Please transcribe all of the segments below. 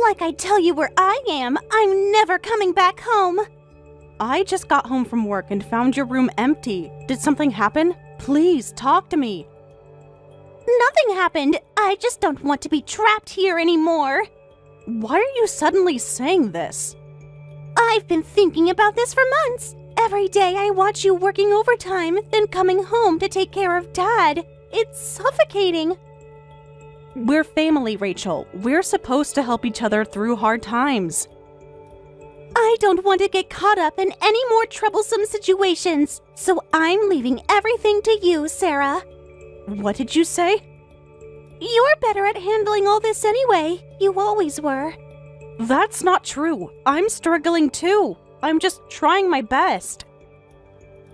Like I tell you where I am, I'm never coming back home. I just got home from work and found your room empty. Did something happen? Please, talk to me. Nothing happened. I just don't want to be trapped here anymore. Why are you suddenly saying this? I've been thinking about this for months. Every day I watch you working overtime, then coming home to take care of Dad. It's suffocating. We're family, Rachel. We're supposed to help each other through hard times. I don't want to get caught up in any more troublesome situations, so I'm leaving everything to you, Sarah. What did you say? You're better at handling all this anyway. You always were. That's not true. I'm struggling too. I'm just trying my best.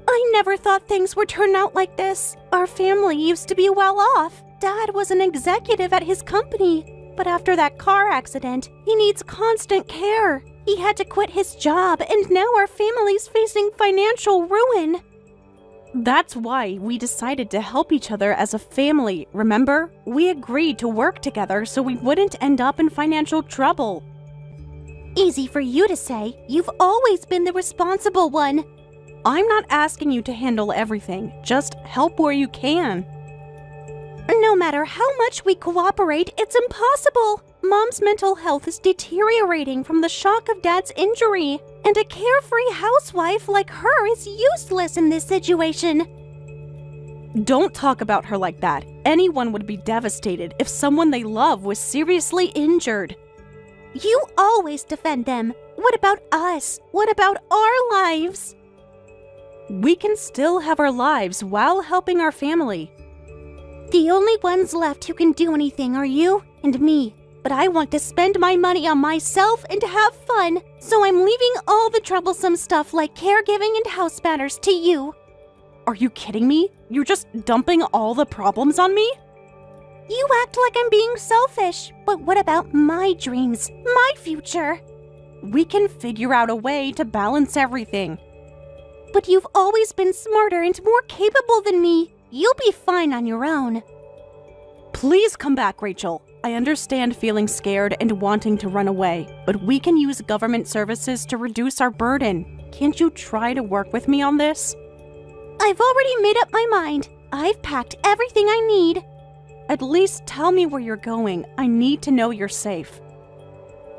I never thought things would turn out like this. Our family used to be well off. Dad was an executive at his company, but after that car accident, he needs constant care. He had to quit his job, and now our family's facing financial ruin. That's why we decided to help each other as a family, remember? We agreed to work together so we wouldn't end up in financial trouble. Easy for you to say. You've always been the responsible one. I'm not asking you to handle everything. Just help where you can. No matter how much we cooperate, it's impossible. Mom's mental health is deteriorating from the shock of Dad's injury, and a carefree housewife like her is useless in this situation. Don't talk about her like that. Anyone would be devastated if someone they love was seriously injured. You always defend them. What about us? What about our lives? We can still have our lives while helping our family. The only ones left who can do anything are you and me. But I want to spend my money on myself and to have fun, so I'm leaving all the troublesome stuff like caregiving and house matters to you. Are you kidding me? You're just dumping all the problems on me? You act like I'm being selfish, but what about my dreams, my future? We can figure out a way to balance everything. But you've always been smarter and more capable than me. You'll be fine on your own. Please come back, Rachel. I understand feeling scared and wanting to run away, but we can use government services to reduce our burden. Can't you try to work with me on this? I've already made up my mind. I've packed everything I need. At least tell me where you're going. I need to know you're safe.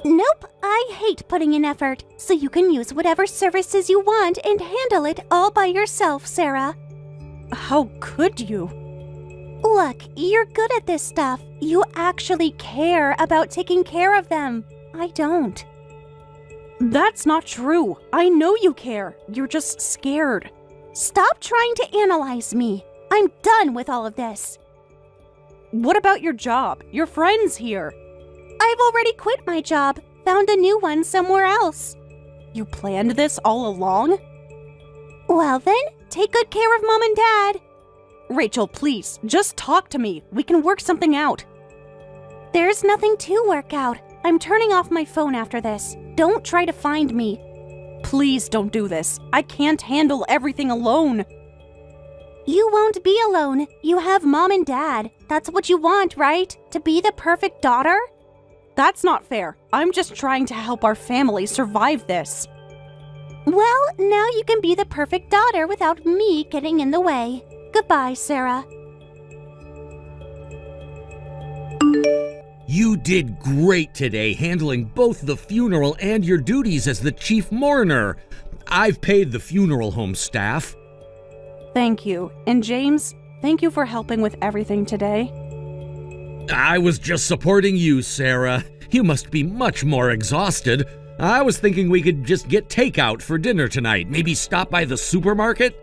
Nope, I hate putting in effort, so you can use whatever services you want and handle it all by yourself, Sarah. How could you? Look, you're good at this stuff. You actually care about taking care of them. I don't. That's not true. I know you care. You're just scared. Stop trying to analyze me. I'm done with all of this. What about your job? Your friends here? I've already quit my job. Found a new one somewhere else. You planned this all along? Well then, take good care of Mom and Dad. Rachel, please, just talk to me. We can work something out. There's nothing to work out. I'm turning off my phone after this. Don't try to find me. Please don't do this. I can't handle everything alone. You won't be alone. You have Mom and Dad. That's what you want, right? To be the perfect daughter? That's not fair. I'm just trying to help our family survive this. Well, now you can be the perfect daughter without me getting in the way. Goodbye, Sarah. You did great today, handling both the funeral and your duties as the chief mourner. I've paid the funeral home staff. Thank you. And James, thank you for helping with everything today. I was just supporting you, Sarah. You must be much more exhausted. I was thinking we could just get takeout for dinner tonight. Maybe stop by the supermarket?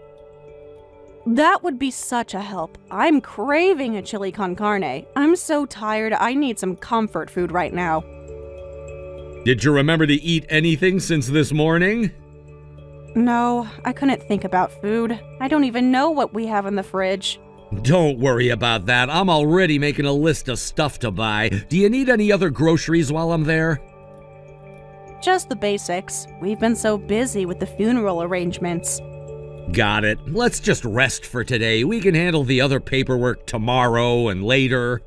That would be such a help. I'm craving a chili con carne. I'm so tired, I need some comfort food right now. Did you remember to eat anything since this morning? No, I couldn't think about food. I don't even know what we have in the fridge. Don't worry about that. I'm already making a list of stuff to buy. Do you need any other groceries while I'm there? Just the basics. We've been so busy with the funeral arrangements. Got it. Let's just rest for today. We can handle the other paperwork tomorrow and later.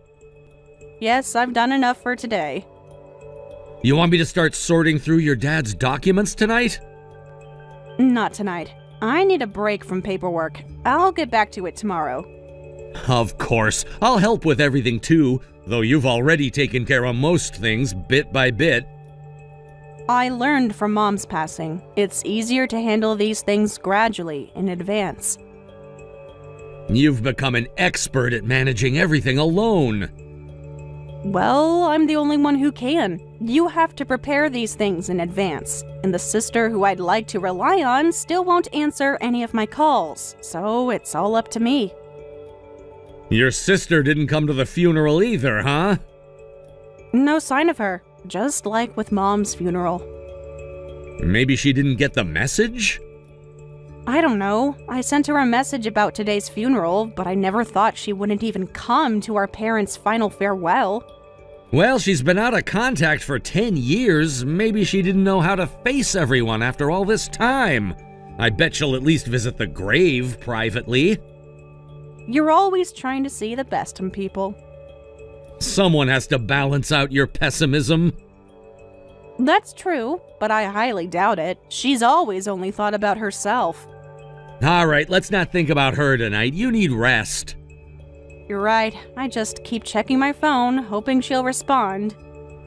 Yes, I've done enough for today. You want me to start sorting through your dad's documents tonight? Not tonight. I need a break from paperwork. I'll get back to it tomorrow. Of course. I'll help with everything too, though you've already taken care of most things bit by bit. I learned from Mom's passing. It's easier to handle these things gradually, in advance. You've become an expert at managing everything alone. Well, I'm the only one who can. You have to prepare these things in advance, and the sister who I'd like to rely on still won't answer any of my calls, so it's all up to me. Your sister didn't come to the funeral either, huh? No sign of her, just like with Mom's funeral. Maybe she didn't get the message? I don't know. I sent her a message about today's funeral, but I never thought she wouldn't even come to our parents' final farewell. Well, she's been out of contact for 10 years. Maybe she didn't know how to face everyone after all this time. I bet she'll at least visit the grave privately. You're always trying to see the best in people. Someone has to balance out your pessimism. That's true, but I highly doubt it. She's always only thought about herself. All right, let's not think about her tonight. You need rest. You're right. I just keep checking my phone, hoping she'll respond.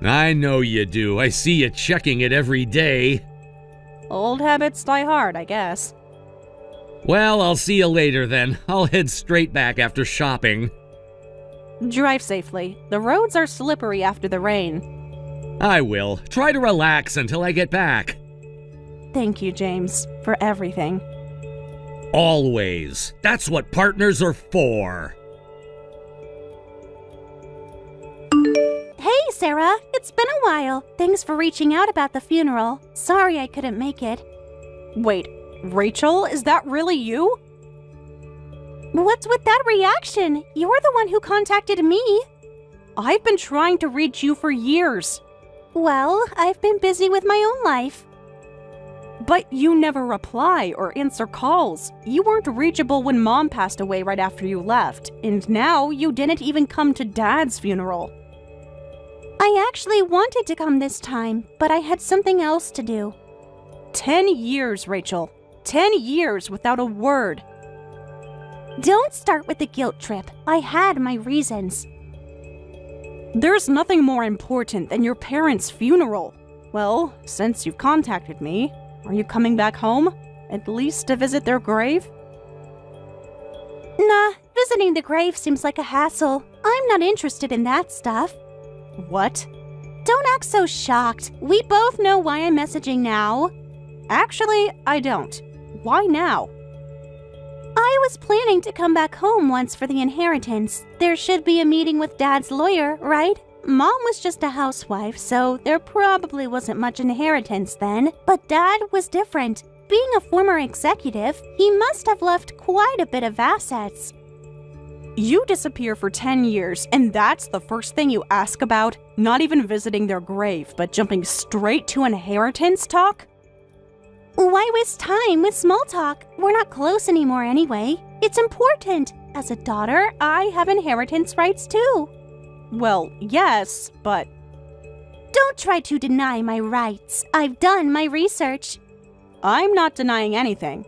I know you do. I see you checking it every day. Old habits die hard, I guess. Well, I'll see you later then. I'll head straight back after shopping. Drive safely. The roads are slippery after the rain. I will. Try to relax until I get back. Thank you, James, for everything. Always. That's what partners are for. Hey, Sarah. It's been a while. Thanks for reaching out about the funeral. Sorry I couldn't make it. Wait, Rachel, is that really you? What's with that reaction? You're the one who contacted me. I've been trying to reach you for years. Well, I've been busy with my own life. But you never reply or answer calls. You weren't reachable when Mom passed away right after you left, and now you didn't even come to Dad's funeral. I actually wanted to come this time, but I had something else to do. 10 years, Rachel. 10 years without a word. Don't start with the guilt trip. I had my reasons. There's nothing more important than your parents' funeral. Well, since you've contacted me, are you coming back home? At least to visit their grave? Nah, visiting the grave seems like a hassle. I'm not interested in that stuff. What? Don't act so shocked. We both know why I'm messaging now. Actually, I don't. Why now? I was planning to come back home once for the inheritance. There should be a meeting with Dad's lawyer, right? Mom was just a housewife, so there probably wasn't much inheritance then. But Dad was different. Being a former executive, he must have left quite a bit of assets. You disappear for 10 years, and that's the first thing you ask about? Not even visiting their grave, but jumping straight to inheritance talk? Why waste time with small talk? We're not close anymore anyway. It's important. As a daughter, I have inheritance rights too. Well, yes, but... Don't try to deny my rights. I've done my research. I'm not denying anything.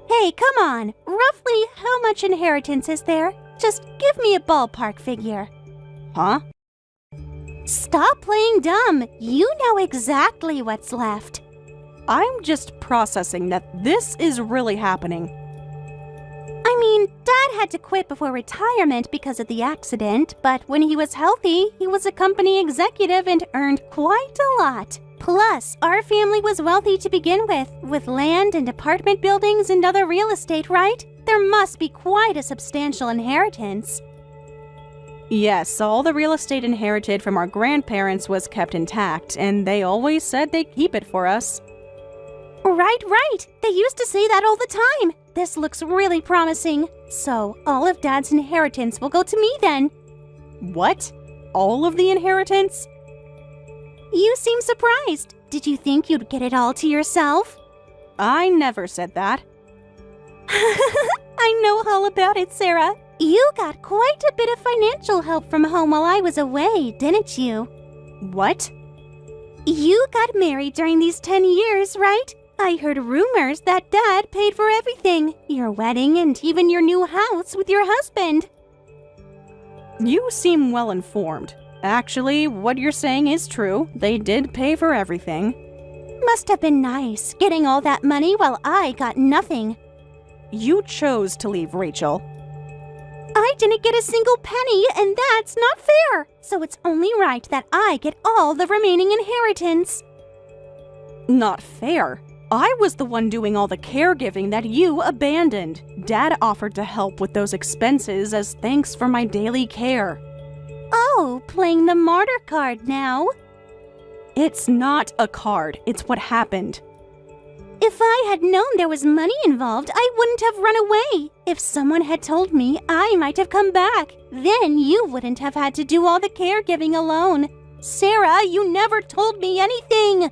Hey, come on. Roughly how much inheritance is there? Just give me a ballpark figure. Huh? Stop playing dumb. You know exactly what's left. I'm just processing that this is really happening. I mean, Dad had to quit before retirement because of the accident, but when he was healthy, he was a company executive and earned quite a lot. Plus, our family was wealthy to begin with land and apartment buildings and other real estate, right? There must be quite a substantial inheritance. Yes, all the real estate inherited from our grandparents was kept intact, and they always said they'd keep it for us. Right. They used to say that all the time. This looks really promising. So, all of Dad's inheritance will go to me then. What? All of the inheritance? You seem surprised. Did you think you'd get it all to yourself? I never said that. I know all about it, Sarah. You got quite a bit of financial help from home while I was away, didn't you? What? You got married during these 10 years, right? I heard rumors that Dad paid for everything. Your wedding and even your new house with your husband. You seem well informed. Actually, what you're saying is true. They did pay for everything. Must have been nice, getting all that money while I got nothing. You chose to leave, Rachel. I didn't get a single penny, and that's not fair. So it's only right that I get all the remaining inheritance. Not fair. I was the one doing all the caregiving that you abandoned. Dad offered to help with those expenses as thanks for my daily care. Oh, playing the martyr card now. It's not a card. It's what happened. If I had known there was money involved, I wouldn't have run away. If someone had told me, I might have come back. Then you wouldn't have had to do all the caregiving alone. Sarah, you never told me anything.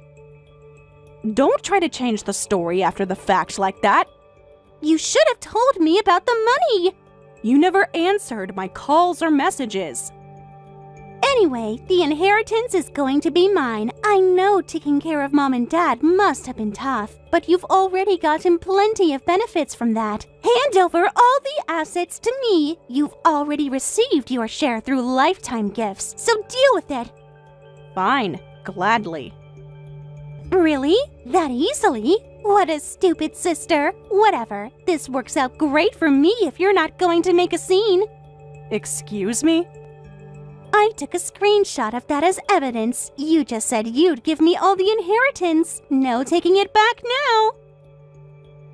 Don't try to change the story after the fact like that. You should have told me about the money. You never answered my calls or messages. Anyway, the inheritance is going to be mine. I know taking care of Mom and Dad must have been tough, but you've already gotten plenty of benefits from that. Hand over all the assets to me. You've already received your share through lifetime gifts, so deal with it. Fine, gladly. Really? That easily? What a stupid sister. Whatever. This works out great for me if you're not going to make a scene. Excuse me? I took a screenshot of that as evidence. You just said you'd give me all the inheritance. No taking it back now.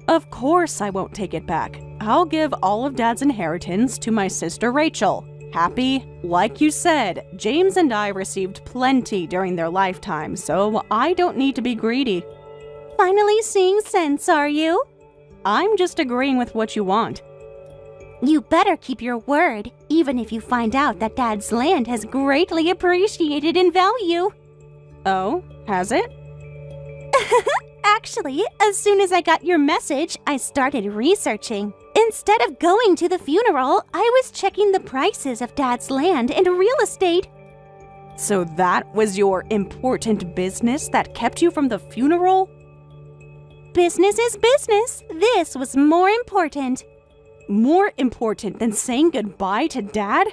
Of course I won't take it back. I'll give all of Dad's inheritance to my sister Rachel. Happy? Like you said, James and I received plenty during their lifetime, so I don't need to be greedy. Finally seeing sense, are you? I'm just agreeing with what you want. You better keep your word, even if you find out that Dad's land has greatly appreciated in value. Oh, has it? Actually, as soon as I got your message, I started researching. Instead of going to the funeral, I was checking the prices of Dad's land and real estate. So that was your important business that kept you from the funeral? Business is business. This was more important. More important than saying goodbye to Dad?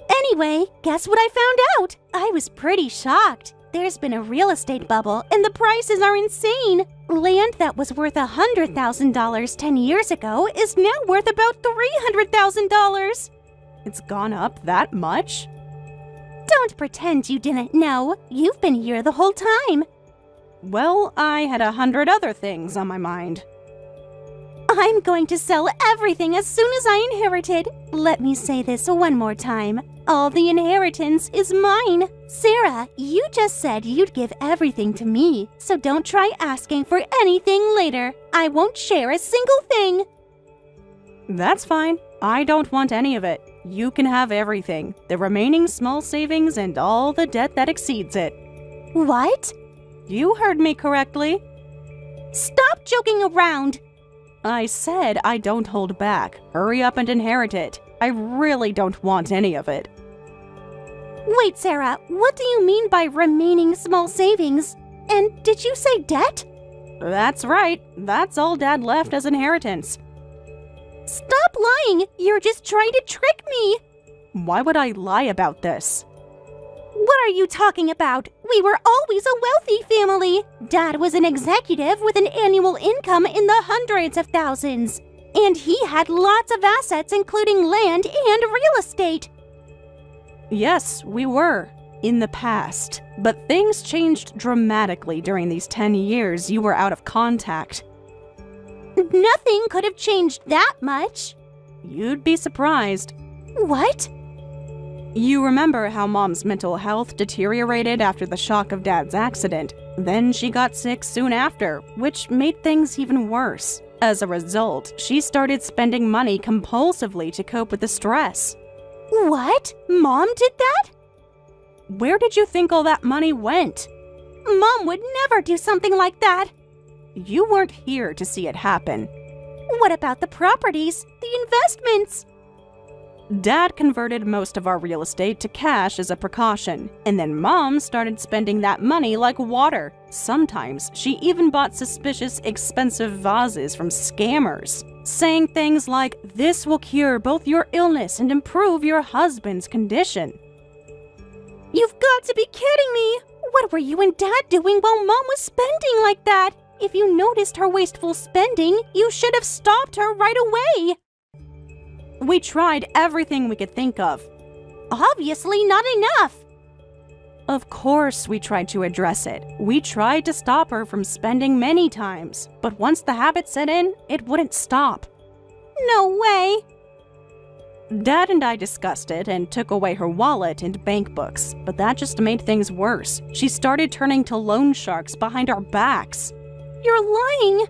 Anyway, guess what I found out? I was pretty shocked. There's been a real estate bubble, and the prices are insane. Land that was worth $100,000 10 years ago is now worth about $300,000. It's gone up that much? Don't pretend you didn't know. You've been here the whole time. Well, I had 100 other things on my mind. I'm going to sell everything as soon as I inherit it. Let me say this one more time. All the inheritance is mine. Sarah, you just said you'd give everything to me, so don't try asking for anything later. I won't share a single thing. That's fine. I don't want any of it. You can have everything. The remaining small savings and all the debt that exceeds it. What? You heard me correctly. Stop joking around. I said I don't hold back. Hurry up and inherit it. I really don't want any of it. Wait, Sarah, what do you mean by remaining small savings? And did you say debt? That's right. That's all Dad left as inheritance. Stop lying! You're just trying to trick me! Why would I lie about this? What are you talking about? We were always a wealthy family. Dad was an executive with an annual income in the hundreds of thousands. And he had lots of assets, including land and real estate. Yes, we were. In the past. But things changed dramatically during these 10 years you were out of contact. Nothing could have changed that much. You'd be surprised. What? You remember how Mom's mental health deteriorated after the shock of Dad's accident. Then she got sick soon after, which made things even worse. As a result, she started spending money compulsively to cope with the stress. What? Mom did that? Where did you think all that money went? Mom would never do something like that. You weren't here to see it happen. What about the properties, the investments? Dad converted most of our real estate to cash as a precaution, and then Mom started spending that money like water. Sometimes she even bought suspicious, expensive vases from scammers, saying things like, "This will cure both your illness and improve your husband's condition." You've got to be kidding me! What were you and Dad doing while Mom was spending like that? If you noticed her wasteful spending, you should have stopped her right away! We tried everything we could think of. Obviously not enough! Of course we tried to address it. We tried to stop her from spending many times, but once the habit set in, it wouldn't stop. No way! Dad and I discussed it and took away her wallet and bank books, but that just made things worse. She started turning to loan sharks behind our backs. You're lying!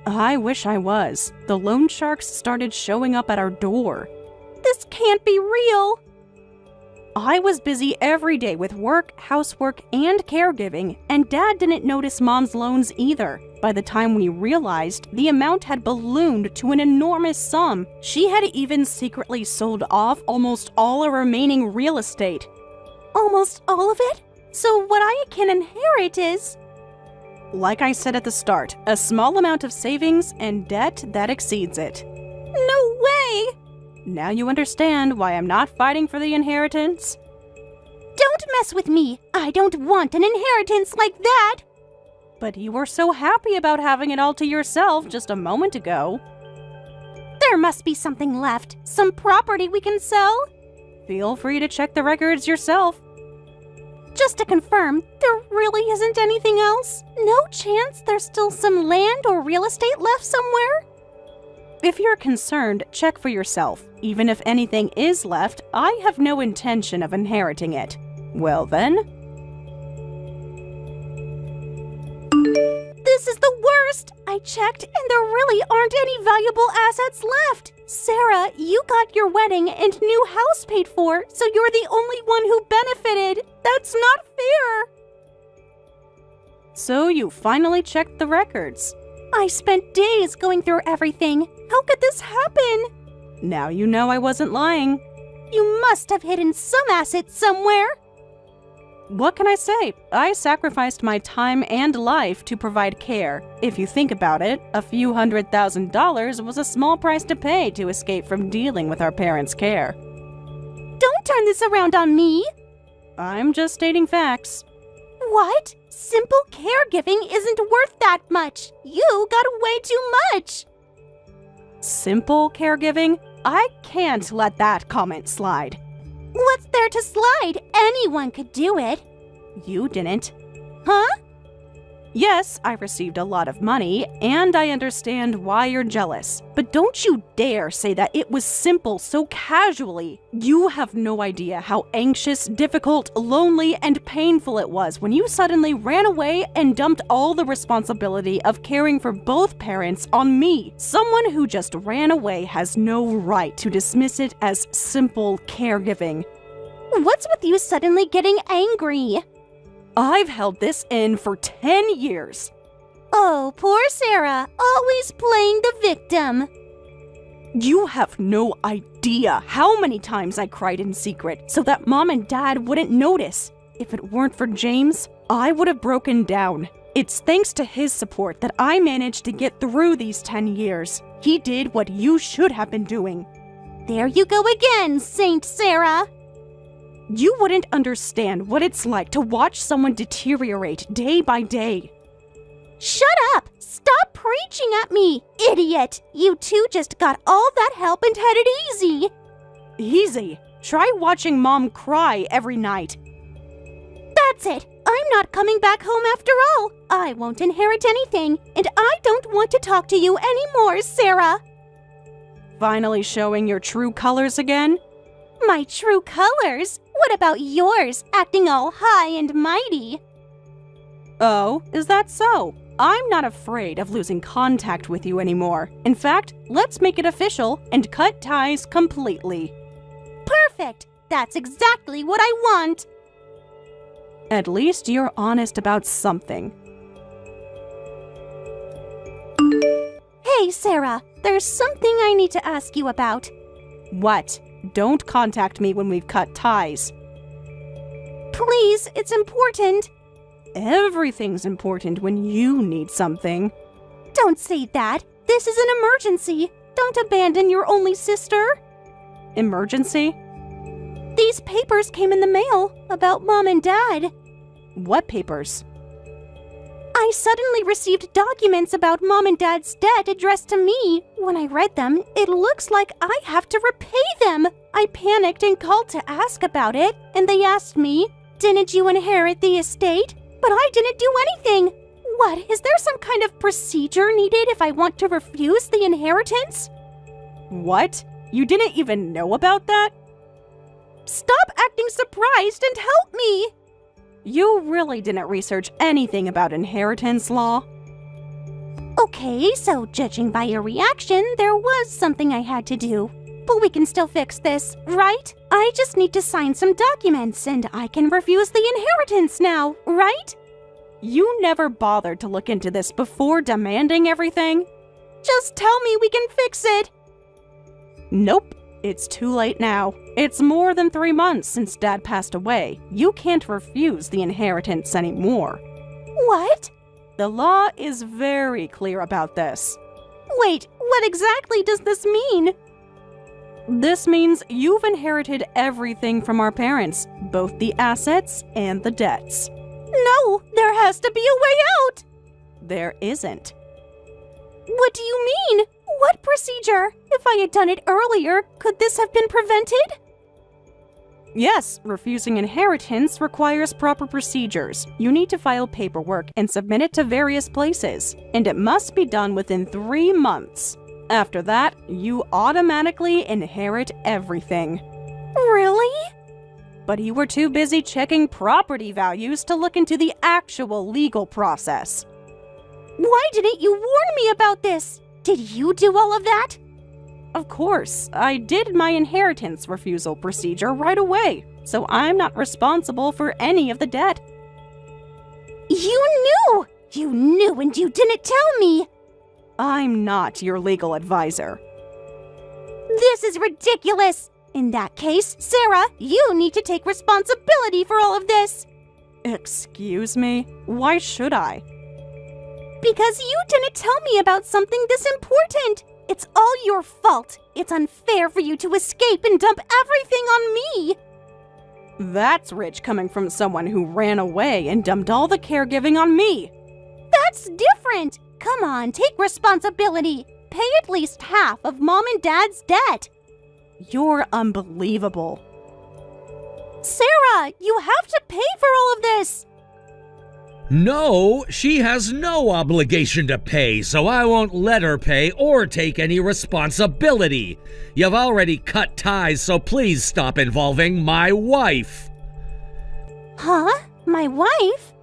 I wish I was. The loan sharks started showing up at our door. This can't be real! I was busy every day with work, housework, and caregiving, and Dad didn't notice Mom's loans either. By the time we realized, the amount had ballooned to an enormous sum. She had even secretly sold off almost all her remaining real estate. Almost all of it? So what I can inherit is… Like I said at the start, a small amount of savings and debt that exceeds it. No way! Now you understand why I'm not fighting for the inheritance? Don't mess with me! I don't want an inheritance like that! But you were so happy about having it all to yourself just a moment ago. There must be something left. Some property we can sell? Feel free to check the records yourself. Just to confirm, there really isn't anything else? No chance there's still some land or real estate left somewhere? If you're concerned, check for yourself. Even if anything is left, I have no intention of inheriting it. Well then. This is the worst! I checked and there really aren't any valuable assets left. Sarah, you got your wedding and new house paid for, so you're the only one who benefited. That's not fair! So you finally checked the records. I spent days going through everything. How could this happen? Now you know I wasn't lying. You must have hidden some assets somewhere. What can I say? I sacrificed my time and life to provide care. If you think about it, a few $100,000 was a small price to pay to escape from dealing with our parents' care. Don't turn this around on me! I'm just stating facts. What? Simple caregiving isn't worth that much. You got way too much. Simple caregiving? I can't let that comment slide. What's there to slide? Anyone could do it. You didn't. Huh? Yes, I received a lot of money, and I understand why you're jealous. But don't you dare say that it was simple so casually. You have no idea how anxious, difficult, lonely, and painful it was when you suddenly ran away and dumped all the responsibility of caring for both parents on me. Someone who just ran away has no right to dismiss it as simple caregiving. What's with you suddenly getting angry? I've held this in for 10 years. Oh, poor Sarah, always playing the victim. You have no idea how many times I cried in secret so that Mom and Dad wouldn't notice. If it weren't for James, I would have broken down. It's thanks to his support that I managed to get through these 10 years. He did what you should have been doing. There you go again, Saint Sarah. You wouldn't understand what it's like to watch someone deteriorate day by day. Shut up! Stop preaching at me, idiot! You two just got all that help and had it easy. Easy? Try watching Mom cry every night. That's it! I'm not coming back home after all. I won't inherit anything, and I don't want to talk to you anymore, Sarah. Finally showing your true colors again? My true colors? What about yours, acting all high and mighty? Oh, is that so? I'm not afraid of losing contact with you anymore. In fact, let's make it official and cut ties completely. Perfect! That's exactly what I want! At least you're honest about something. Hey, Sarah, there's something I need to ask you about. What? Don't contact me when we've cut ties. Please, it's important. Everything's important when you need something. Don't say that. This is an emergency. Don't abandon your only sister. Emergency? These papers came in the mail about Mom and Dad. What papers? I suddenly received documents about Mom and Dad's debt addressed to me. When I read them, it looks like I have to repay them. I panicked and called to ask about it, and they asked me, "Didn't you inherit the estate?" But I didn't do anything. What, is there some kind of procedure needed if I want to refuse the inheritance? What? You didn't even know about that? Stop acting surprised and help me! You really didn't research anything about inheritance law? Okay, so judging by your reaction, there was something I had to do. But we can still fix this, right? I just need to sign some documents and I can refuse the inheritance now, right? You never bothered to look into this before demanding everything? Just tell me we can fix it. Nope, it's too late now. It's more than 3 months since Dad passed away. You can't refuse the inheritance anymore. What? The law is very clear about this. Wait, what exactly does this mean? This means you've inherited everything from our parents, both the assets and the debts. No, there has to be a way out. There isn't. What do you mean? What procedure? If I had done it earlier, could this have been prevented? Yes, refusing inheritance requires proper procedures. You need to file paperwork and submit it to various places, and it must be done within 3 months. After that, you automatically inherit everything. Really? But you were too busy checking property values to look into the actual legal process. Why didn't you warn me about this? Did you do all of that? Of course, I did my inheritance refusal procedure right away, so I'm not responsible for any of the debt. You knew! You knew and you didn't tell me! I'm not your legal advisor. This is ridiculous! In that case, Sarah, you need to take responsibility for all of this! Excuse me? Why should I? Because you didn't tell me about something this important! It's all your fault! It's unfair for you to escape and dump everything on me! That's rich coming from someone who ran away and dumped all the caregiving on me! That's different! Come on, take responsibility! Pay at least half of Mom and Dad's debt! You're unbelievable. Sarah, you have to pay for all of this! No, she has no obligation to pay, so I won't let her pay or take any responsibility. You've already cut ties, so please stop involving my wife. Huh? My wife?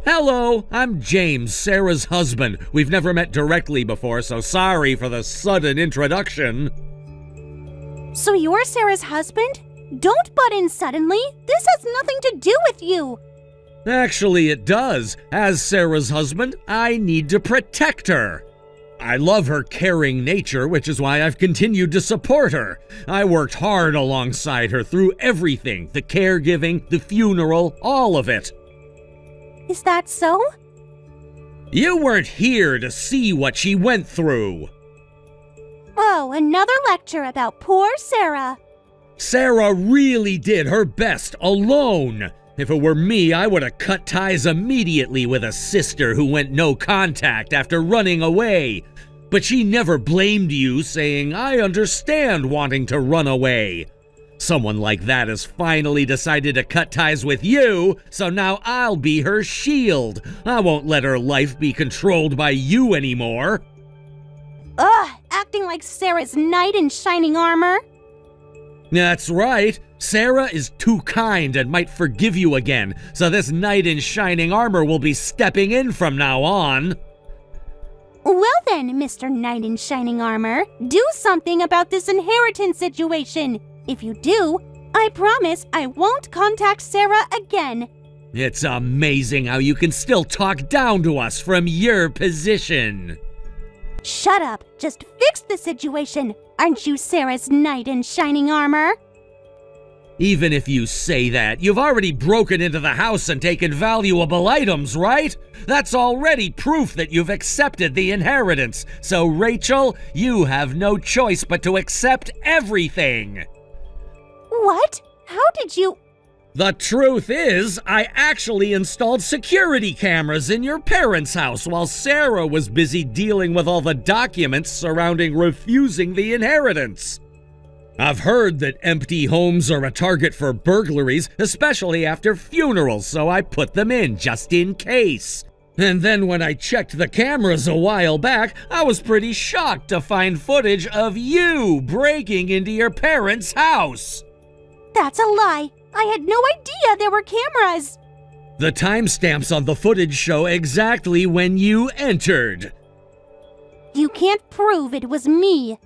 Hello, I'm James, Sarah's husband. We've never met directly before, so sorry for the sudden introduction. So you're Sarah's husband? Don't butt in suddenly. This has nothing to do with you. Actually, it does. As Sarah's husband, I need to protect her. I love her caring nature, which is why I've continued to support her. I worked hard alongside her through everything, the caregiving, the funeral, all of it. Is that so? You weren't here to see what she went through. Oh, another lecture about poor Sarah. Sarah really did her best alone. If it were me, I would have cut ties immediately with a sister who went no contact after running away. But she never blamed you, saying, "I understand wanting to run away." Someone like that has finally decided to cut ties with you, so now I'll be her shield. I won't let her life be controlled by you anymore. Ugh, acting like Sarah's knight in shining armor. That's right. Sarah is too kind and might forgive you again, so this knight in shining armor will be stepping in from now on. Well then, Mr. Knight in shining armor, do something about this inheritance situation. If you do, I promise I won't contact Sarah again. It's amazing how you can still talk down to us from your position. Shut up! Just fix the situation! Aren't you Sarah's knight in shining armor? Even if you say that, you've already broken into the house and taken valuable items, right? That's already proof that you've accepted the inheritance. So, Rachel, you have no choice but to accept everything. What? How did you... The truth is, I actually installed security cameras in your parents' house while Sarah was busy dealing with all the documents surrounding refusing the inheritance. I've heard that empty homes are a target for burglaries, especially after funerals, so I put them in just in case. And then when I checked the cameras a while back, I was pretty shocked to find footage of you breaking into your parents' house. That's a lie! I had no idea there were cameras! The timestamps on the footage show exactly when you entered. You can't prove it was me.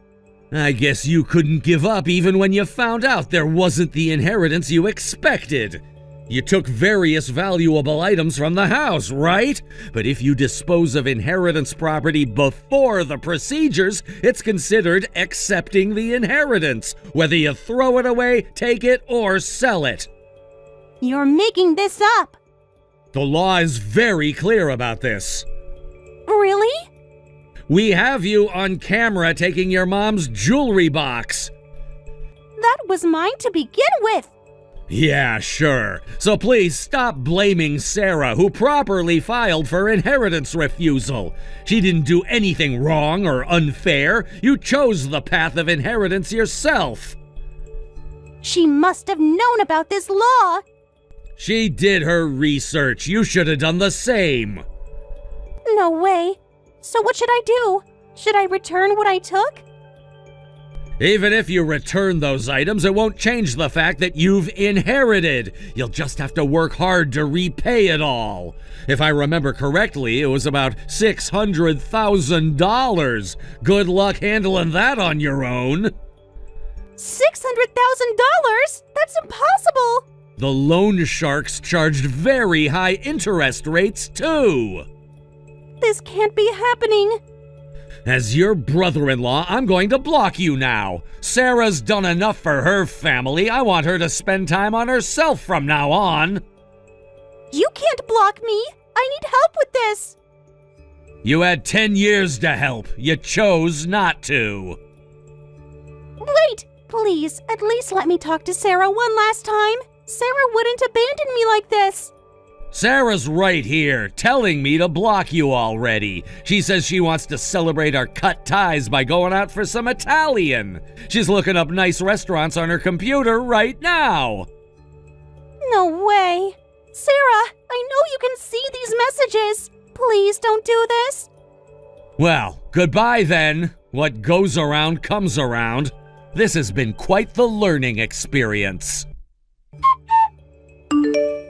I guess you couldn't give up even when you found out there wasn't the inheritance you expected. You took various valuable items from the house, right? But if you dispose of inheritance property before the procedures, it's considered accepting the inheritance, whether you throw it away, take it, or sell it. You're making this up! The law is very clear about this. Really? We have you on camera taking your mom's jewelry box. That was mine to begin with! Yeah, sure. So please stop blaming Sarah, who properly filed for inheritance refusal. She didn't do anything wrong or unfair. You chose the path of inheritance yourself. She must have known about this law! She did her research. You should have done the same. No way. So what should I do? Should I return what I took? Even if you return those items, it won't change the fact that you've inherited. You'll just have to work hard to repay it all. If I remember correctly, it was about $600,000. Good luck handling that on your own. $600,000? That's impossible! The loan sharks charged very high interest rates, too. This can't be happening. As your brother-in-law, I'm going to block you now. Sarah's done enough for her family. I want her to spend time on herself from now on. You can't block me. I need help with this. You had 10 years to help. You chose not to. Wait, please, at least let me talk to Sarah one last time. Sarah wouldn't abandon me like this. Sarah's right here, telling me to block you already. She says she wants to celebrate our cut ties by going out for some Italian. She's looking up nice restaurants on her computer right now. No way. Sarah, I know you can see these messages. Please don't do this. Well, goodbye then. What goes around comes around. This has been quite the learning experience.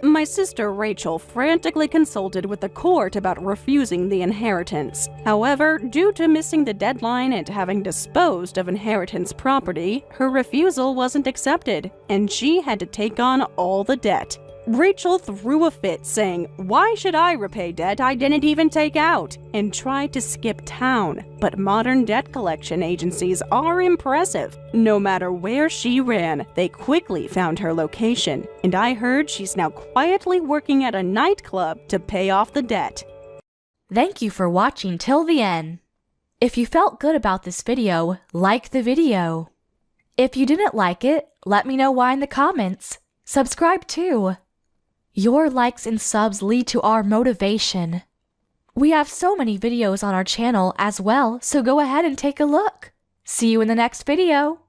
My sister Rachel frantically consulted with the court about refusing the inheritance. However, due to missing the deadline and having disposed of inheritance property, her refusal wasn't accepted, and she had to take on all the debt. Rachel threw a fit, saying, "Why should I repay debt I didn't even take out?" and tried to skip town. But modern debt collection agencies are impressive. No matter where she ran, they quickly found her location, and I heard she's now quietly working at a nightclub to pay off the debt. Thank you for watching till the end. If you felt good about this video, like the video. If you didn't like it, let me know why in the comments. Subscribe too. Your likes and subs lead to our motivation. We have so many videos on our channel as well, so go ahead and take a look. See you in the next video.